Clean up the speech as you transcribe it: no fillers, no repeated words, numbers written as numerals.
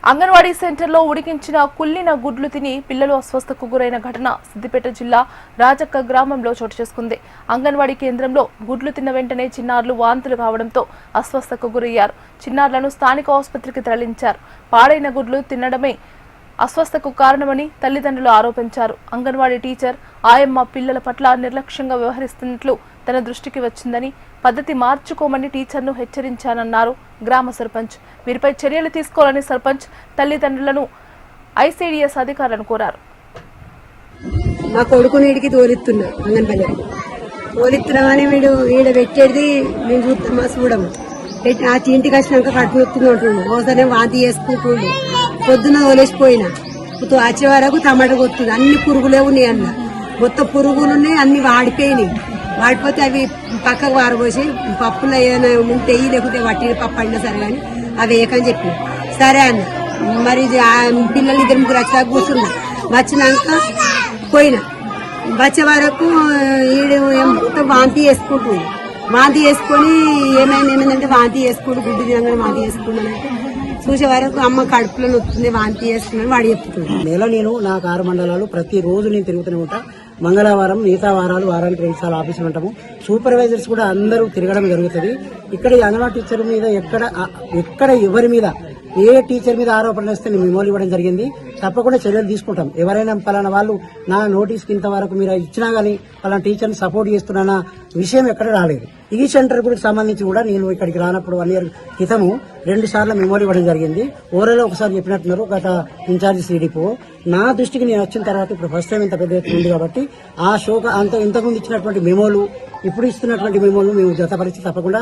అంగన్వాడీ సెంటర్లో ఉడికించిన కుళ్ళిన గుడ్లు తిని పిల్లలు అస్వస్థకు గురైన ఘటన సిద్దిపేట జిల్లా రాజక్క గ్రామంలో చోటు చేసుకుంది. అంగన్వాడీ కేంద్రంలో గుడ్లు తిన్న వెంటనే చిన్నారులు వాంతులు కావడంతో అస్వస్థకు గురయ్యారు. చిన్నారులను స్థానిక ఆసుపత్రికి తరలించారు. పాడైన గుడ్లు తినడమే అస్వస్థకు కారణమని తల్లిదండ్రులు ఆరోపించారు. అంగన్వాడీ టీచర్ ఆయమ్మ పిల్లల పట్ల నిర్లక్ష్యంగా వ్యవహరిస్తున్నట్లు తన దృష్టికి వచ్చిందని, పద్ధతి మార్చుకోమని టీచర్ను హెచ్చరించానన్నారు గ్రామ సర్పంచ్. వీరిపై చర్యలు తీసుకోవాలని సర్పంచ్ తల్లిదండ్రులను ఐసీడీఎస్ అధికారులను కోరారు. మా కొడుకుని వీడికి తోలిస్తున్నా, అంగన్వాడీ తోలిస్తున్నామని వీడు ఈడ పెట్టేది మేము చూస్తామా చూడము. ఆ ఇంటికి వచ్చినాక కడుపు నొత్తుంది అంటుండు, ఓసారి వాంతి చేసుకుంటుండు. పొద్దున్న తోలేసిపోయినా వచ్చే వరకు టమాటా కొత్తుంది. అన్ని పురుగులే ఉన్నాయి అన్న, మొత్తం పురుగులు ఉన్నాయి, అన్ని వాడిపోయినాయి. వాడిపోతే అవి పక్కకు వారబోసి పప్పులో ఏదైనా ఉంటే లేకపోతే వట్టిన పప్పు అయినా సరే కానీ అవి వేయకని చెప్పి సరే అన్న. మరి పిల్లలు ఇద్దరు ముగ్గురు వచ్చాక కూర్చున్నా. వచ్చినాక పోయినా వచ్చే వరకు ఈడు మొత్తం వాంతి చేసుకుంటుంది. వాంతి చేసుకొని ఏమైందంటే వాంతి చేసుకుంటూ గుడ్డు తినగానే వాంతి చేసుకున్నానంటే చూసే వరకు అమ్మ కడుపులో నొత్తుంది, వాంతి చేస్తున్నాను వాడు చెప్తుంది. నెల నేను నాకు 6 మండలాలు ప్రతిరోజు నేను తిరుగుతూనే ఉంటా. మంగళవారం మిగతా వారాలు వారానికి 2 సార్లు ఆఫీసులు ఉంటాము. సూపర్వైజర్స్ కూడా అందరూ తిరగడం జరుగుతుంది. ఇక్కడ ఈ అంగన్వాడీ టీచర్ మీద ఎక్కడ ఎవరి మీద ఏ టీచర్ మీద ఆరోపణలు వస్తే నేను మెమోలు ఇవ్వడం జరిగింది. తప్పకుండా చర్యలు తీసుకుంటాం. ఎవరైనా పలానా వాళ్ళు నా నోటీస్కి ఇంతవరకు మీరు ఇచ్చినా గానీ పలానా టీచర్ని సపోర్ట్ చేస్తున్నా విషయం ఎక్కడ రాలేదు. ఈ సెంటర్ గురికి సంబంధించి కూడా నేను ఇక్కడికి రానప్పుడు 1 ఇయర్ క్రితము 2 సార్లు మెమోలు ఇవ్వడం జరిగింది. ఓరలో ఒకసారి చెప్పినట్టున్నారు గత ఇన్ఛార్జి సిడిపో. నా దృష్టికి నేను వచ్చిన తర్వాత ఇప్పుడు ఫస్ట్ టైం ఇంత పెద్ద ఎత్తున ఉంది కాబట్టి ఆ షోక ఇంతకుముందు ఇచ్చినటువంటి మెమోలు ఇప్పుడు ఇస్తున్నటువంటి మెమోలు మేము జతపరిచి తప్పకుండా